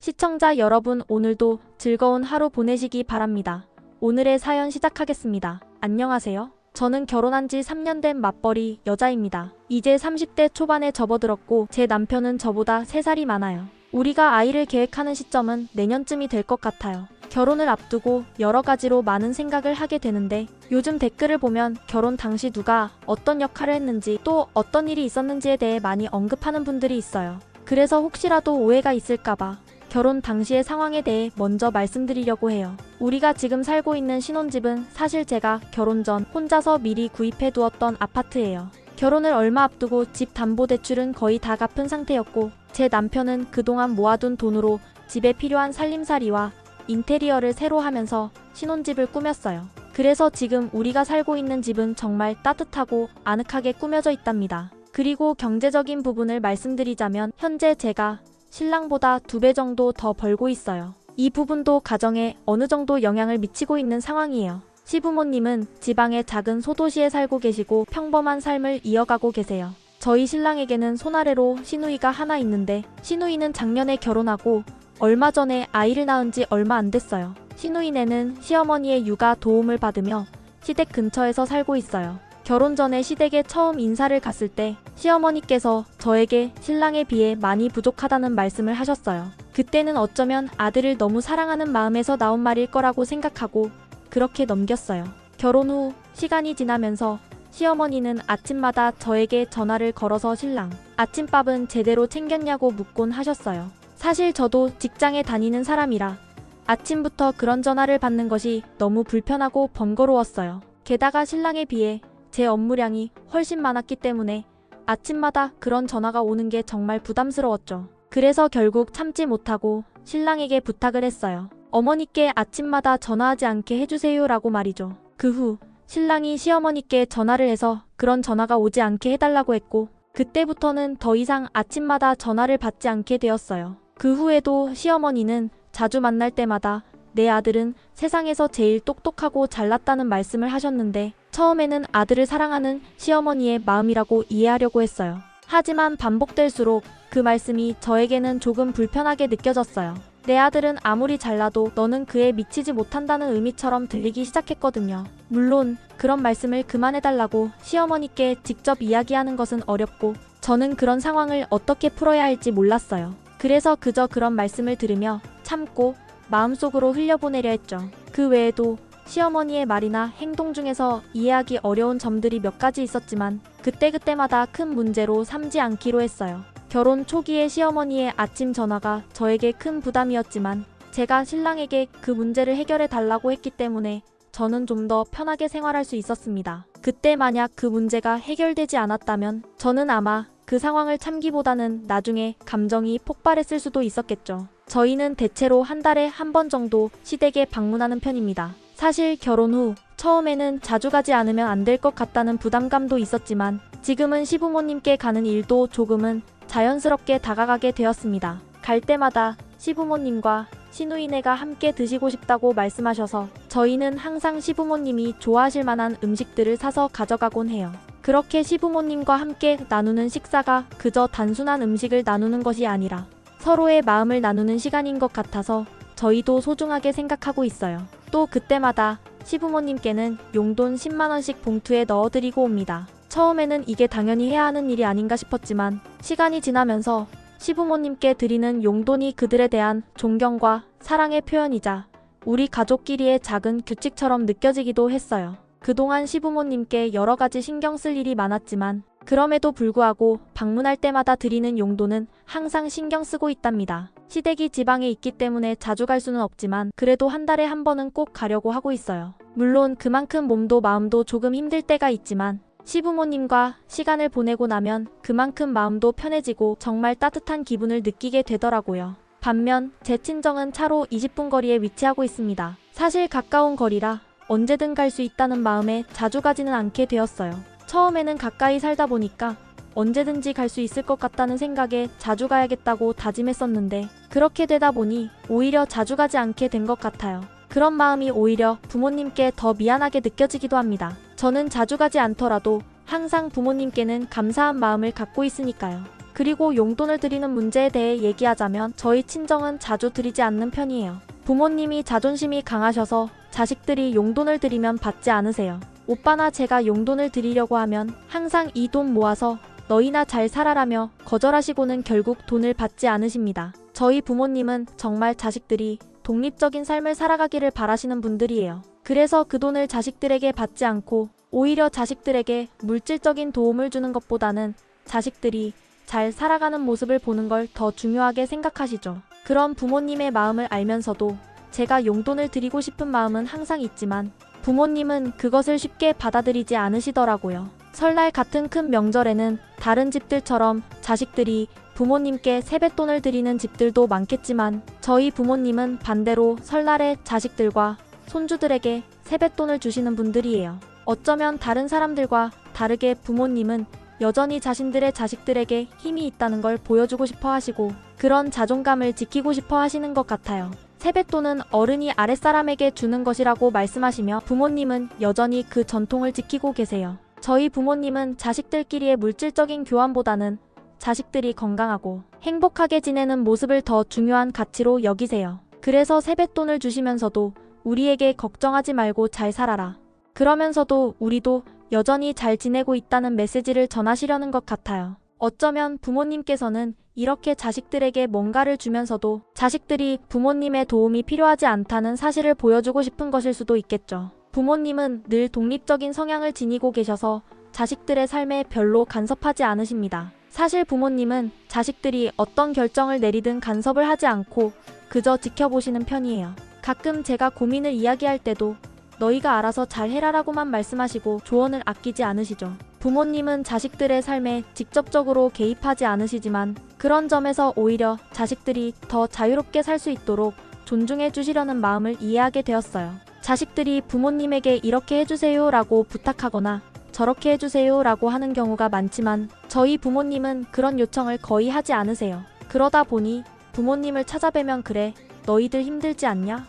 시청자 여러분, 오늘도 즐거운 하루 보내시기 바랍니다. 오늘의 사연 시작하겠습니다. 안녕하세요. 저는 결혼한 지 3년 된 맞벌이 여자입니다. 이제 30대 초반에 접어들었고 제 남편은 저보다 3살이 많아요. 우리가 아이를 계획하는 시점은 내년쯤이 될 것 같아요. 결혼을 앞두고 여러 가지로 많은 생각을 하게 되는데 요즘 댓글을 보면 결혼 당시 누가 어떤 역할을 했는지 또 어떤 일이 있었는지에 대해 많이 언급하는 분들이 있어요. 그래서 혹시라도 오해가 있을까봐 결혼 당시의 상황에 대해 먼저 말씀드리려고 해요. 우리가 지금 살고 있는 신혼집은 사실 제가 결혼 전 혼자서 미리 구입해 두었던 아파트예요. 결혼을 얼마 앞두고 집 담보대출은 거의 다 갚은 상태였고 제 남편은 그동안 모아둔 돈으로 집에 필요한 살림살이와 인테리어를 새로 하면서 신혼집을 꾸몄어요. 그래서 지금 우리가 살고 있는 집은 정말 따뜻하고 아늑하게 꾸며져 있답니다. 그리고 경제적인 부분을 말씀드리자면 현재 제가 신랑보다 2배 정도 더 벌고 있어요. 이 부분도 가정에 어느 정도 영향을 미치고 있는 상황이에요. 시부모님은 지방의 작은 소도시에 살고 계시고 평범한 삶을 이어가고 계세요. 저희 신랑에게는 손아래로 시누이가 하나 있는데 시누이는 작년에 결혼하고 얼마 전에 아이를 낳은 지 얼마 안 됐어요. 시누이네는 시어머니의 육아 도움을 받으며 시댁 근처에서 살고 있어요. 결혼 전에 시댁에 처음 인사를 갔을 때 시어머니께서 저에게 신랑에 비해 많이 부족하다는 말씀을 하셨어요. 그때는 어쩌면 아들을 너무 사랑하는 마음에서 나온 말일 거라고 생각하고 그렇게 넘겼어요. 결혼 후 시간이 지나면서 시어머니는 아침마다 저에게 전화를 걸어서 신랑, 아침밥은 제대로 챙겼냐고 묻곤 하셨어요. 사실 저도 직장에 다니는 사람이라 아침부터 그런 전화를 받는 것이 너무 불편하고 번거로웠어요. 게다가 신랑에 비해 제 업무량이 훨씬 많았기 때문에 아침마다 그런 전화가 오는 게 정말 부담스러웠죠. 그래서 결국 참지 못하고 신랑에게 부탁을 했어요. 어머니께 아침마다 전화하지 않게 해주세요라고 말이죠. 그 후 신랑이 시어머니께 전화를 해서 그런 전화가 오지 않게 해달라고 했고 그때부터는 더 이상 아침마다 전화를 받지 않게 되었어요. 그 후에도 시어머니는 자주 만날 때마다 내 아들은 세상에서 제일 똑똑하고 잘났다는 말씀을 하셨는데 처음에는 아들을 사랑하는 시어머니의 마음이라고 이해하려고 했어요. 하지만 반복될수록 그 말씀이 저에게는 조금 불편하게 느껴졌어요. 내 아들은 아무리 잘나도 너는 그에 미치지 못한다는 의미처럼 들리기 시작했거든요. 물론 그런 말씀을 그만해달라고 시어머니께 직접 이야기하는 것은 어렵고 저는 그런 상황을 어떻게 풀어야 할지 몰랐어요. 그래서 그저 그런 말씀을 들으며 참고 마음속으로 흘려보내려 했죠. 그 외에도 시어머니의 말이나 행동 중에서 이해하기 어려운 점들이 몇 가지 있었지만 그때그때마다 큰 문제로 삼지 않기로 했어요. 결혼 초기에 시어머니의 아침 전화가 저에게 큰 부담이었지만 제가 신랑에게 그 문제를 해결해 달라고 했기 때문에 저는 좀 더 편하게 생활할 수 있었습니다. 그때 만약 그 문제가 해결되지 않았다면 저는 아마 그 상황을 참기보다는 나중에 감정이 폭발했을 수도 있었겠죠. 저희는 대체로 한 달에 한 번 정도 시댁에 방문하는 편입니다. 사실 결혼 후 처음에는 자주 가지 않으면 안 될 것 같다는 부담감도 있었지만 지금은 시부모님께 가는 일도 조금은 자연스럽게 다가가게 되었습니다. 갈 때마다 시부모님과 시누이네가 함께 드시고 싶다고 말씀하셔서 저희는 항상 시부모님이 좋아하실 만한 음식들을 사서 가져가곤 해요. 그렇게 시부모님과 함께 나누는 식사가 그저 단순한 음식을 나누는 것이 아니라 서로의 마음을 나누는 시간인 것 같아서 저희도 소중하게 생각하고 있어요. 또 그때마다 시부모님께는 용돈 10만원씩 봉투에 넣어드리고 옵니다. 처음에는 이게 당연히 해야 하는 일이 아닌가 싶었지만 시간이 지나면서 시부모님께 드리는 용돈이 그들에 대한 존경과 사랑의 표현이자 우리 가족끼리의 작은 규칙처럼 느껴지기도 했어요. 그동안 시부모님께 여러 가지 신경 쓸 일이 많았지만 그럼에도 불구하고 방문할 때마다 드리는 용돈은 항상 신경 쓰고 있답니다. 시댁이 지방에 있기 때문에 자주 갈 수는 없지만 그래도 한 달에 한 번은 꼭 가려고 하고 있어요. 물론 그만큼 몸도 마음도 조금 힘들 때가 있지만 시부모님과 시간을 보내고 나면 그만큼 마음도 편해지고 정말 따뜻한 기분을 느끼게 되더라고요. 반면 제 친정은 차로 20분 거리에 위치하고 있습니다. 사실 가까운 거리라 언제든 갈 수 있다는 마음에 자주 가지는 않게 되었어요. 처음에는 가까이 살다 보니까 언제든지 갈 수 있을 것 같다는 생각에 자주 가야겠다고 다짐했었는데 그렇게 되다 보니 오히려 자주 가지 않게 된 것 같아요. 그런 마음이 오히려 부모님께 더 미안하게 느껴지기도 합니다. 저는 자주 가지 않더라도 항상 부모님께는 감사한 마음을 갖고 있으니까요. 그리고 용돈을 드리는 문제에 대해 얘기하자면 저희 친정은 자주 드리지 않는 편이에요. 부모님이 자존심이 강하셔서 자식들이 용돈을 드리면 받지 않으세요. 오빠나 제가 용돈을 드리려고 하면 항상 이 돈 모아서 너희나 잘 살아라며 거절하시고는 결국 돈을 받지 않으십니다. 저희 부모님은 정말 자식들이 독립적인 삶을 살아가기를 바라시는 분들이에요. 그래서 그 돈을 자식들에게 받지 않고 오히려 자식들에게 물질적인 도움을 주는 것보다는 자식들이 잘 살아가는 모습을 보는 걸 더 중요하게 생각하시죠. 그런 부모님의 마음을 알면서도 제가 용돈을 드리고 싶은 마음은 항상 있지만 부모님은 그것을 쉽게 받아들이지 않으시더라고요. 설날 같은 큰 명절에는 다른 집들처럼 자식들이 부모님께 세뱃돈을 드리는 집들도 많겠지만 저희 부모님은 반대로 설날에 자식들과 손주들에게 세뱃돈을 주시는 분들이에요. 어쩌면 다른 사람들과 다르게 부모님은 여전히 자신들의 자식들에게 힘이 있다는 걸 보여주고 싶어 하시고 그런 자존감을 지키고 싶어 하시는 것 같아요. 세뱃돈은 어른이 아랫사람에게 주는 것이라고 말씀하시며 부모님은 여전히 그 전통을 지키고 계세요. 저희 부모님은 자식들끼리의 물질적인 교환보다는 자식들이 건강하고 행복하게 지내는 모습을 더 중요한 가치로 여기세요. 그래서 세뱃돈을 주시면서도 우리에게 걱정하지 말고 잘 살아라. 그러면서도 우리도 여전히 잘 지내고 있다는 메시지를 전하시려는 것 같아요. 어쩌면 부모님께서는 이렇게 자식들에게 뭔가를 주면서도 자식들이 부모님의 도움이 필요하지 않다는 사실을 보여주고 싶은 것일 수도 있겠죠. 부모님은 늘 독립적인 성향을 지니고 계셔서 자식들의 삶에 별로 간섭하지 않으십니다. 사실 부모님은 자식들이 어떤 결정을 내리든 간섭을 하지 않고 그저 지켜보시는 편이에요. 가끔 제가 고민을 이야기할 때도 너희가 알아서 잘 해라라고만 말씀하시고 조언을 아끼지 않으시죠. 부모님은 자식들의 삶에 직접적으로 개입하지 않으시지만 그런 점에서 오히려 자식들이 더 자유롭게 살 수 있도록 존중해 주시려는 마음을 이해하게 되었어요. 자식들이 부모님에게 이렇게 해주세요 라고 부탁하거나 저렇게 해주세요 라고 하는 경우가 많지만 저희 부모님은 그런 요청을 거의 하지 않으세요. 그러다 보니 부모님을 찾아뵈면 그래 너희들 힘들지 않냐?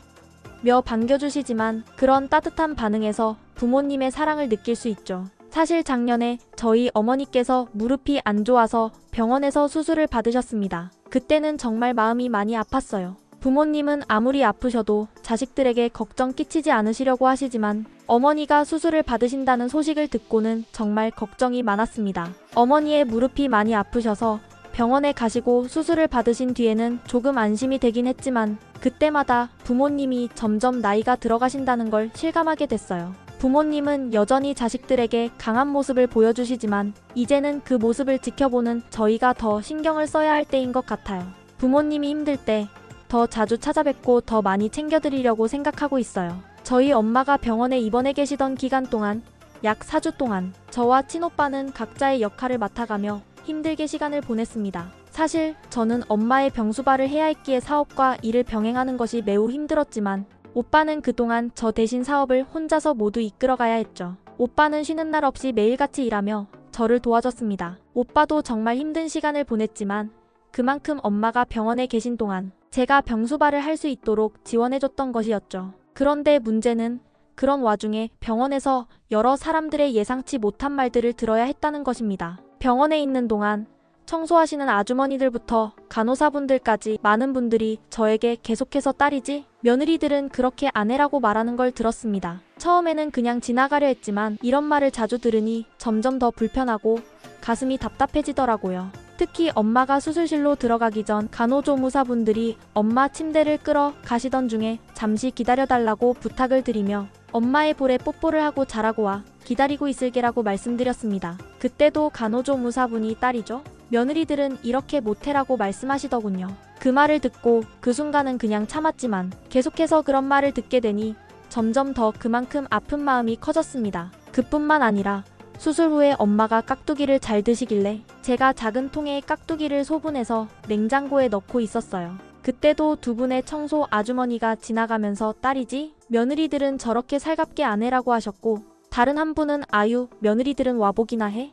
며 반겨주시지만 그런 따뜻한 반응에서 부모님의 사랑을 느낄 수 있죠. 사실 작년에 저희 어머니께서 무릎이 안 좋아서 병원에서 수술을 받으셨습니다. 그때는 정말 마음이 많이 아팠어요. 부모님은 아무리 아프셔도 자식들에게 걱정 끼치지 않으시려고 하시지만 어머니가 수술을 받으신다는 소식을 듣고는 정말 걱정이 많았습니다. 어머니의 무릎이 많이 아프셔서 병원에 가시고 수술을 받으신 뒤에는 조금 안심이 되긴 했지만 그때마다 부모님이 점점 나이가 들어가신다는 걸 실감하게 됐어요. 부모님은 여전히 자식들에게 강한 모습을 보여주시지만 이제는 그 모습을 지켜보는 저희가 더 신경을 써야 할 때인 것 같아요. 부모님이 힘들 때 더 자주 찾아뵙고 더 많이 챙겨드리려고 생각하고 있어요. 저희 엄마가 병원에 입원해 계시던 기간 동안 약 4주 동안 저와 친오빠는 각자의 역할을 맡아가며 힘들게 시간을 보냈습니다. 사실 저는 엄마의 병수발을 해야 했기에 사업과 일을 병행하는 것이 매우 힘들었지만 오빠는 그동안 저 대신 사업을 혼자서 모두 이끌어가야 했죠. 오빠는 쉬는 날 없이 매일같이 일하며 저를 도와줬습니다. 오빠도 정말 힘든 시간을 보냈지만 그만큼 엄마가 병원에 계신 동안 제가 병수발을 할 수 있도록 지원해줬던 것이었죠. 그런데 문제는 그런 와중에 병원에서 여러 사람들의 예상치 못한 말들을 들어야 했다는 것입니다. 병원에 있는 동안 청소하시는 아주머니들부터 간호사분들까지 많은 분들이 저에게 계속해서 딸이지? 며느리들은 그렇게 안 해라고 말하는 걸 들었습니다. 처음에는 그냥 지나가려 했지만 이런 말을 자주 들으니 점점 더 불편하고 가슴이 답답해지더라고요. 특히 엄마가 수술실로 들어가기 전 간호조무사분들이 엄마 침대를 끌어 가시던 중에 잠시 기다려달라고 부탁을 드리며 엄마의 볼에 뽀뽀를 하고 자라고 와 기다리고 있을게라고 말씀드렸습니다. 그때도 간호조무사분이 딸이죠? 며느리들은 이렇게 못해라고 말씀하시더군요. 그 말을 듣고 그 순간은 그냥 참았지만 계속해서 그런 말을 듣게 되니 점점 더 그만큼 아픈 마음이 커졌습니다. 그뿐만 아니라 수술 후에 엄마가 깍두기를 잘 드시길래 제가 작은 통에 깍두기를 소분해서 냉장고에 넣고 있었어요. 그때도 두 분의 청소 아주머니가 지나가면서 딸이지? 며느리들은 저렇게 살갑게 안 해라고 하셨고 다른 한 분은 아유 며느리들은 와보기나 해?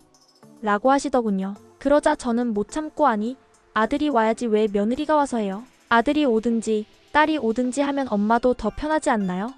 라고 하시더군요. 그러자 저는 못 참고 아니 아들이 와야지 왜 며느리가 와서 해요? 아들이 오든지 딸이 오든지 하면 엄마도 더 편하지 않나요?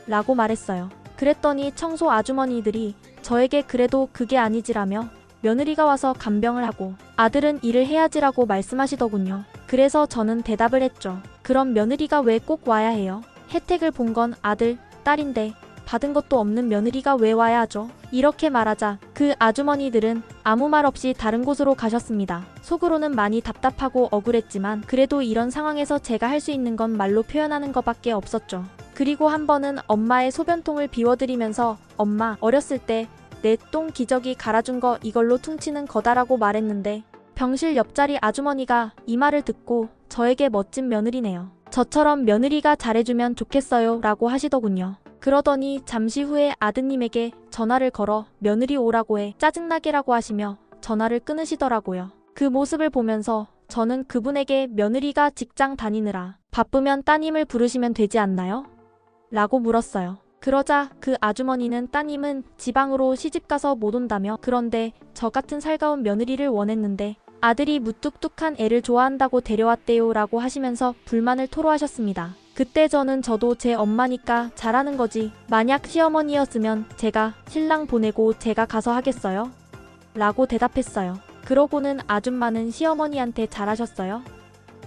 라고 말했어요. 그랬더니 청소 아주머니들이 저에게 그래도 그게 아니지라며 며느리가 와서 간병을 하고 아들은 일을 해야지라고 말씀하시더군요. 그래서 저는 대답을 했죠. 그럼 며느리가 왜 꼭 와야 해요? 혜택을 본 건 아들, 딸인데 받은 것도 없는 며느리가 왜 와야 하죠? 이렇게 말하자 그 아주머니들은 아무 말 없이 다른 곳으로 가셨습니다. 속으로는 많이 답답하고 억울했지만 그래도 이런 상황에서 제가 할 수 있는 건 말로 표현하는 것밖에 없었죠. 그리고 한 번은 엄마의 소변통을 비워드리면서 엄마, 어렸을 때 내 똥 기저귀 갈아준 거 이걸로 퉁치는 거다라고 말했는데 병실 옆자리 아주머니가 이 말을 듣고 저에게 멋진 며느리네요. 저처럼 며느리가 잘해주면 좋겠어요 라고 하시더군요. 그러더니 잠시 후에 아드님에게 전화를 걸어 며느리 오라고 해 짜증나게라고 하시며 전화를 끊으시더라고요. 그 모습을 보면서 저는 그분에게 며느리가 직장 다니느라 바쁘면 따님을 부르시면 되지 않나요? 라고 물었어요. 그러자 그 아주머니는 따님은 지방으로 시집가서 못 온다며 그런데 저 같은 살가운 며느리를 원했는데 아들이 무뚝뚝한 애를 좋아한다고 데려왔대요 라고 하시면서 불만을 토로하셨습니다. 그때 저도 제 엄마니까 잘하는 거지 만약 시어머니였으면 제가 신랑 보내고 제가 가서 하겠어요? 라고 대답했어요. 그러고는 아줌마는 시어머니한테 잘하셨어요?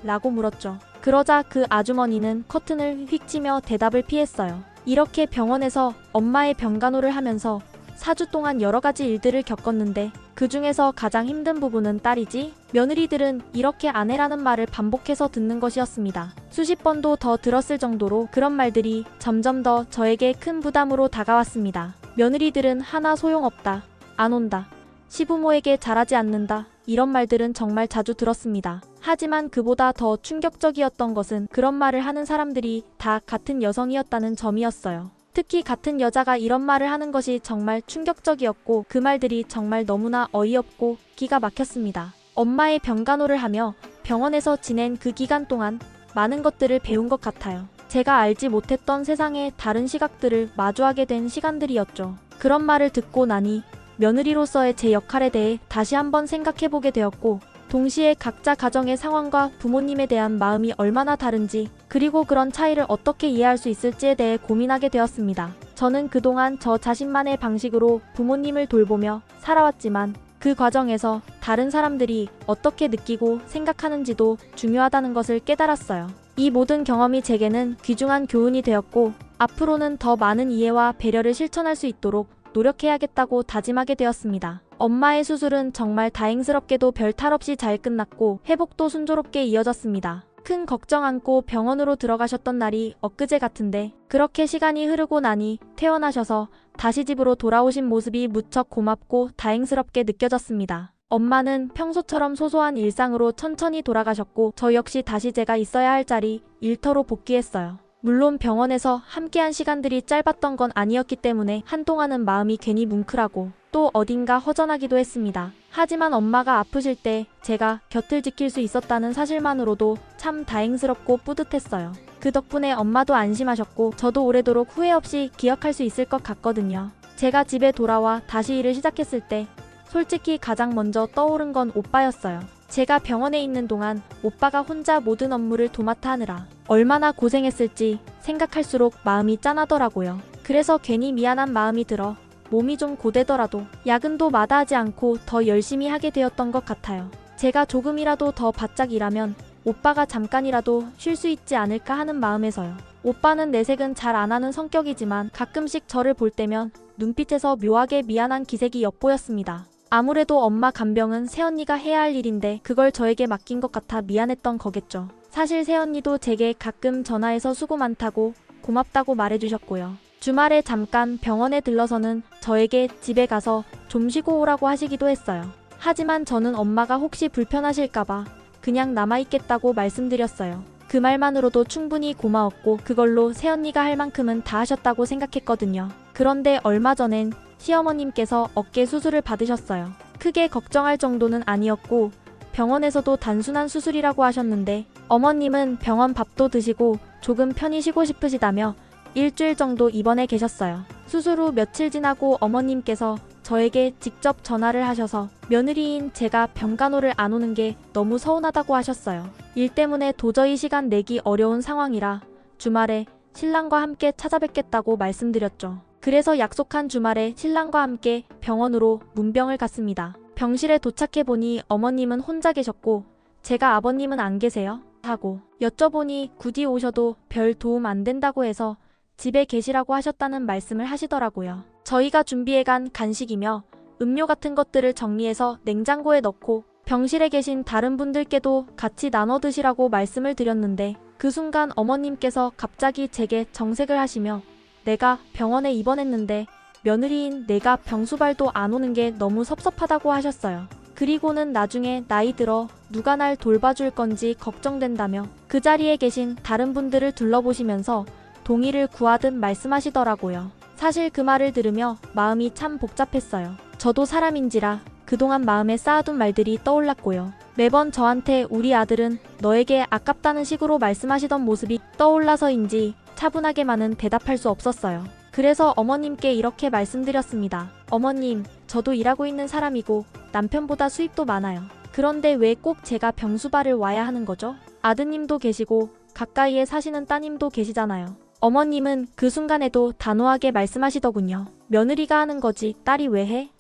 라고 물었죠. 그러자 그 아주머니는 커튼을 휙 치며 대답을 피했어요. 이렇게 병원에서 엄마의 병간호를 하면서 4주 동안 여러 가지 일들을 겪었는데 그 중에서 가장 힘든 부분은 딸이지 며느리들은 이렇게 아내라는 말을 반복해서 듣는 것이었습니다. 수십 번도 더 들었을 정도로 그런 말들이 점점 더 저에게 큰 부담으로 다가왔습니다. 며느리들은 하나 소용없다, 안 온다, 시부모에게 잘하지 않는다 이런 말들은 정말 자주 들었습니다. 하지만 그보다 더 충격적이었던 것은 그런 말을 하는 사람들이 다 같은 여성이었다는 점이었어요. 특히 같은 여자가 이런 말을 하는 것이 정말 충격적이었고 그 말들이 정말 너무나 어이없고 기가 막혔습니다. 엄마의 병간호를 하며 병원에서 지낸 그 기간 동안 많은 것들을 배운 것 같아요. 제가 알지 못했던 세상의 다른 시각들을 마주하게 된 시간들이었죠. 그런 말을 듣고 나니 며느리로서의 제 역할에 대해 다시 한번 생각해보게 되었고 동시에 각자 가정의 상황과 부모님에 대한 마음이 얼마나 다른지 그리고 그런 차이를 어떻게 이해할 수 있을지에 대해 고민하게 되었습니다. 저는 그동안 저 자신만의 방식으로 부모님을 돌보며 살아왔지만 그 과정에서 다른 사람들이 어떻게 느끼고 생각하는지도 중요하다는 것을 깨달았어요. 이 모든 경험이 제게는 귀중한 교훈이 되었고 앞으로는 더 많은 이해와 배려를 실천할 수 있도록 노력해야겠다고 다짐하게 되었습니다. 엄마의 수술은 정말 다행스럽게도 별 탈 없이 잘 끝났고 회복도 순조롭게 이어졌습니다. 큰 걱정 않고 병원으로 들어가셨던 날이 엊그제 같은데 그렇게 시간이 흐르고 나니 퇴원하셔서 다시 집으로 돌아오신 모습이 무척 고맙고 다행스럽게 느껴졌습니다. 엄마는 평소처럼 소소한 일상으로 천천히 돌아가셨고 저 역시 다시 제가 있어야 할 자리, 일터로 복귀했어요. 물론 병원에서 함께한 시간들이 짧았던 건 아니었기 때문에 한동안은 마음이 괜히 뭉클하고 또 어딘가 허전하기도 했습니다. 하지만 엄마가 아프실 때 제가 곁을 지킬 수 있었다는 사실만으로도 참 다행스럽고 뿌듯했어요. 그 덕분에 엄마도 안심하셨고 저도 오래도록 후회 없이 기억할 수 있을 것 같거든요. 제가 집에 돌아와 다시 일을 시작했을 때 솔직히 가장 먼저 떠오른 건 오빠였어요. 제가 병원에 있는 동안 오빠가 혼자 모든 업무를 도맡아 하느라 얼마나 고생했을지 생각할수록 마음이 짠하더라고요. 그래서 괜히 미안한 마음이 들어 몸이 좀 고되더라도 야근도 마다하지 않고 더 열심히 하게 되었던 것 같아요. 제가 조금이라도 더 바짝 일하면 오빠가 잠깐이라도 쉴 수 있지 않을까 하는 마음에서요. 오빠는 내색은 잘 안 하는 성격이지만 가끔씩 저를 볼 때면 눈빛에서 묘하게 미안한 기색이 엿보였습니다. 아무래도 엄마 간병은 새언니가 해야 할 일인데 그걸 저에게 맡긴 것 같아 미안했던 거겠죠. 사실 새언니도 제게 가끔 전화해서 수고 많다고 고맙다고 말해주셨고요. 주말에 잠깐 병원에 들러서는 저에게 집에 가서 좀 쉬고 오라고 하시기도 했어요. 하지만 저는 엄마가 혹시 불편하실까봐 그냥 남아있겠다고 말씀드렸어요. 그 말만으로도 충분히 고마웠고 그걸로 새언니가 할 만큼은 다 하셨다고 생각했거든요. 그런데 얼마 전엔 시어머님께서 어깨 수술을 받으셨어요. 크게 걱정할 정도는 아니었고 병원에서도 단순한 수술이라고 하셨는데 어머님은 병원 밥도 드시고 조금 편히 쉬고 싶으시다며 일주일 정도 입원해 계셨어요. 수술 후 며칠 지나고 어머님께서 저에게 직접 전화를 하셔서 며느리인 제가 병간호를 안 오는 게 너무 서운하다고 하셨어요. 일 때문에 도저히 시간 내기 어려운 상황이라 주말에 신랑과 함께 찾아뵙겠다고 말씀드렸죠. 그래서 약속한 주말에 신랑과 함께 병원으로 문병을 갔습니다. 병실에 도착해보니 어머님은 혼자 계셨고 제가 아버님은 안 계세요? 하고 여쭤보니 굳이 오셔도 별 도움 안 된다고 해서 집에 계시라고 하셨다는 말씀을 하시더라고요. 저희가 준비해간 간식이며 음료 같은 것들을 정리해서 냉장고에 넣고 병실에 계신 다른 분들께도 같이 나눠 드시라고 말씀을 드렸는데 그 순간 어머님께서 갑자기 제게 정색을 하시며 내가 병원에 입원했는데 며느리인 내가 병수발도 안 오는 게 너무 섭섭하다고 하셨어요. 그리고는 나중에 나이 들어 누가 날 돌봐줄 건지 걱정된다며 그 자리에 계신 다른 분들을 둘러보시면서 동의를 구하듯 말씀하시더라고요. 사실 그 말을 들으며 마음이 참 복잡했어요. 저도 사람인지라 그동안 마음에 쌓아둔 말들이 떠올랐고요. 매번 저한테 우리 아들은 너에게 아깝다는 식으로 말씀하시던 모습이 떠올라서인지 차분하게만은 대답할 수 없었어요. 그래서 어머님께 이렇게 말씀드렸습니다. 어머님, 저도 일하고 있는 사람이고 남편보다 수입도 많아요. 그런데 왜 꼭 제가 병수발을 와야 하는 거죠? 아드님도 계시고 가까이에 사시는 따님도 계시잖아요. 어머님은 그 순간에도 단호하게 말씀하시더군요. 며느리가 하는 거지 딸이 왜 해?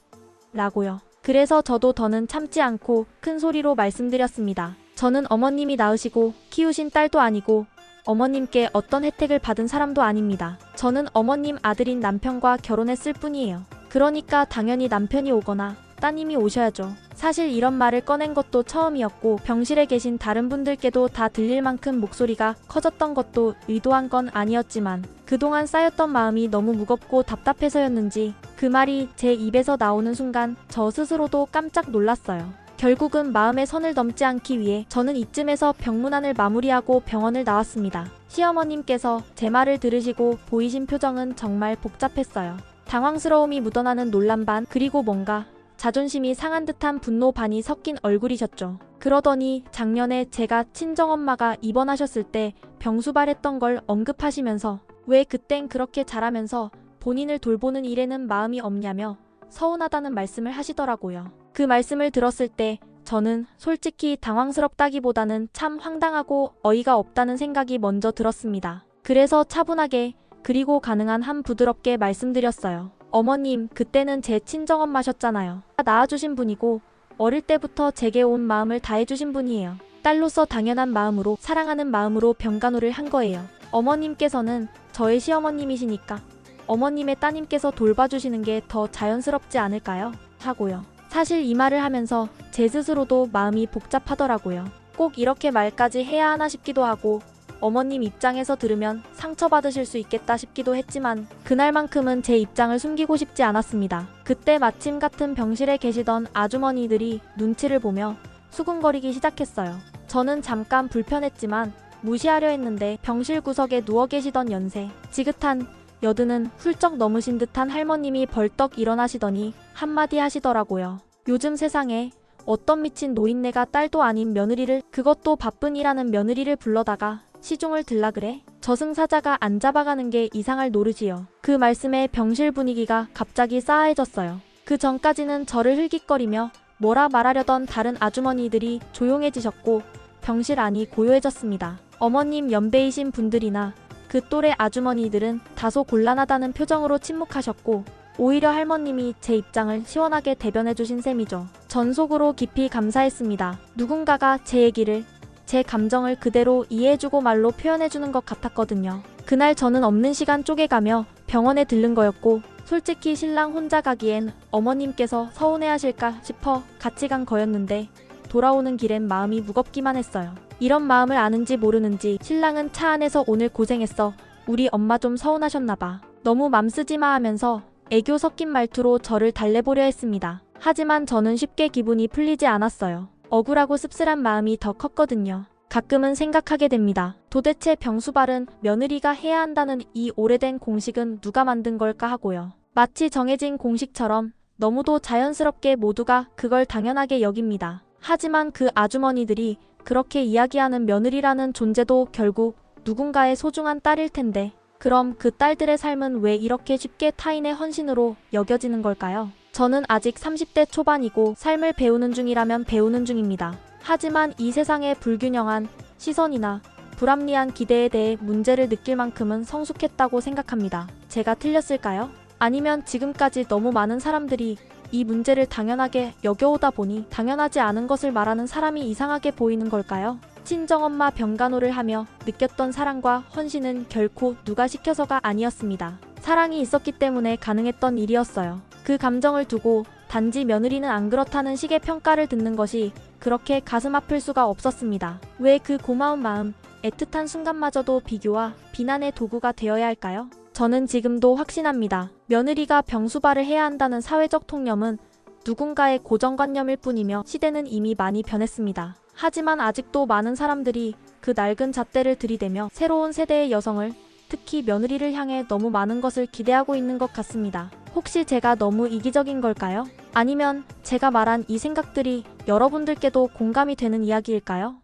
라고요. 그래서 저도 더는 참지 않고 큰 소리로 말씀드렸습니다. 저는 어머님이 낳으시고 키우신 딸도 아니고 어머님께 어떤 혜택을 받은 사람도 아닙니다. 저는 어머님 아들인 남편과 결혼했을 뿐이에요. 그러니까 당연히 남편이 오거나 따님이 오셔야죠. 사실 이런 말을 꺼낸 것도 처음이었고 병실에 계신 다른 분들께도 다 들릴 만큼 목소리가 커졌던 것도 의도한 건 아니었지만 그동안 쌓였던 마음이 너무 무겁고 답답해서였는지 그 말이 제 입에서 나오는 순간 저 스스로도 깜짝 놀랐어요. 결국은 마음의 선을 넘지 않기 위해 저는 이쯤에서 병문안을 마무리하고 병원을 나왔습니다. 시어머님께서 제 말을 들으시고 보이신 표정은 정말 복잡했어요. 당황스러움이 묻어나는 놀람 반 그리고 뭔가 자존심이 상한 듯한 분노 반이 섞인 얼굴이셨죠. 그러더니 작년에 제가 친정엄마가 입원하셨을 때 병수발했던 걸 언급하시면서 왜 그땐 그렇게 잘하면서 본인을 돌보는 일에는 마음이 없냐며 서운하다는 말씀을 하시더라고요. 그 말씀을 들었을 때 저는 솔직히 당황스럽다기보다는 참 황당하고 어이가 없다는 생각이 먼저 들었습니다. 그래서 차분하게 그리고 가능한 한 부드럽게 말씀드렸어요. 어머님, 그때는 제 친정엄마셨잖아요. 낳아주신 분이고 어릴 때부터 제게 온 마음을 다해주신 분이에요. 딸로서 당연한 마음으로 사랑하는 마음으로 병간호를 한 거예요. 어머님께서는 저의 시어머님이시니까 어머님의 따님께서 돌봐주시는 게 더 자연스럽지 않을까요? 하고요. 사실 이 말을 하면서 제 스스로도 마음이 복잡하더라고요. 꼭 이렇게 말까지 해야 하나 싶기도 하고 어머님 입장에서 들으면 상처받으실 수 있겠다 싶기도 했지만 그날만큼은 제 입장을 숨기고 싶지 않았습니다. 그때 마침 같은 병실에 계시던 아주머니들이 눈치를 보며 수군거리기 시작했어요. 저는 잠깐 불편했지만 무시하려 했는데 병실 구석에 누워 계시던 연세, 지긋한 여드는 훌쩍 넘으신 듯한 할머님이 벌떡 일어나시더니 한마디 하시더라고요. 요즘 세상에 어떤 미친 노인네가 딸도 아닌 며느리를, 그것도 바쁜 일하는 며느리를 불러다가 시중을 들라 그래? 저승사자가 안 잡아가는 게 이상할 노릇이요. 그 말씀에 병실 분위기가 갑자기 싸해졌어요. 그 전까지는 저를 흘깃거리며 뭐라 말하려던 다른 아주머니들이 조용해지셨고 병실 안이 고요해졌습니다. 어머님 연배이신 분들이나 그 또래 아주머니들은 다소 곤란하다는 표정으로 침묵하셨고 오히려 할머님이 제 입장을 시원하게 대변해주신 셈이죠. 전 속으로 깊이 감사했습니다. 누군가가 제 얘기를, 제 감정을 그대로 이해해주고 말로 표현해주는 것 같았거든요. 그날 저는 없는 시간 쪼개가며 병원에 들른 거였고 솔직히 신랑 혼자 가기엔 어머님께서 서운해하실까 싶어 같이 간 거였는데 돌아오는 길엔 마음이 무겁기만 했어요. 이런 마음을 아는지 모르는지 신랑은 차 안에서 오늘 고생했어. 우리 엄마 좀 서운하셨나봐. 너무 맘쓰지마 하면서 애교 섞인 말투로 저를 달래보려 했습니다. 하지만 저는 쉽게 기분이 풀리지 않았어요. 억울하고 씁쓸한 마음이 더 컸거든요. 가끔은 생각하게 됩니다. 도대체 병수발은 며느리가 해야 한다는 이 오래된 공식은 누가 만든 걸까 하고요. 마치 정해진 공식처럼 너무도 자연스럽게 모두가 그걸 당연하게 여깁니다. 하지만 그 아주머니들이 그렇게 이야기하는 며느리라는 존재도 결국 누군가의 소중한 딸일 텐데 그럼 그 딸들의 삶은 왜 이렇게 쉽게 타인의 헌신으로 여겨지는 걸까요? 저는 아직 30대 초반이고 삶을 배우는 중이라면 배우는 중입니다. 하지만 이 세상의 불균형한 시선이나 불합리한 기대에 대해 문제를 느낄 만큼은 성숙했다고 생각합니다. 제가 틀렸을까요? 아니면 지금까지 너무 많은 사람들이 이 문제를 당연하게 여겨오다 보니 당연하지 않은 것을 말하는 사람이 이상하게 보이는 걸까요? 친정엄마 병간호를 하며 느꼈던 사랑과 헌신은 결코 누가 시켜서가 아니었습니다. 사랑이 있었기 때문에 가능했던 일이었어요. 그 감정을 두고 단지 며느리는 안 그렇다는 식의 평가를 듣는 것이 그렇게 가슴 아플 수가 없었습니다. 왜 그 고마운 마음, 애틋한 순간마저도 비교와 비난의 도구가 되어야 할까요? 저는 지금도 확신합니다. 며느리가 병수발을 해야 한다는 사회적 통념은 누군가의 고정관념일 뿐이며 시대는 이미 많이 변했습니다. 하지만 아직도 많은 사람들이 그 낡은 잣대를 들이대며 새로운 세대의 여성을, 특히 며느리를 향해 너무 많은 것을 기대하고 있는 것 같습니다. 혹시 제가 너무 이기적인 걸까요? 아니면 제가 말한 이 생각들이 여러분들께도 공감이 되는 이야기일까요?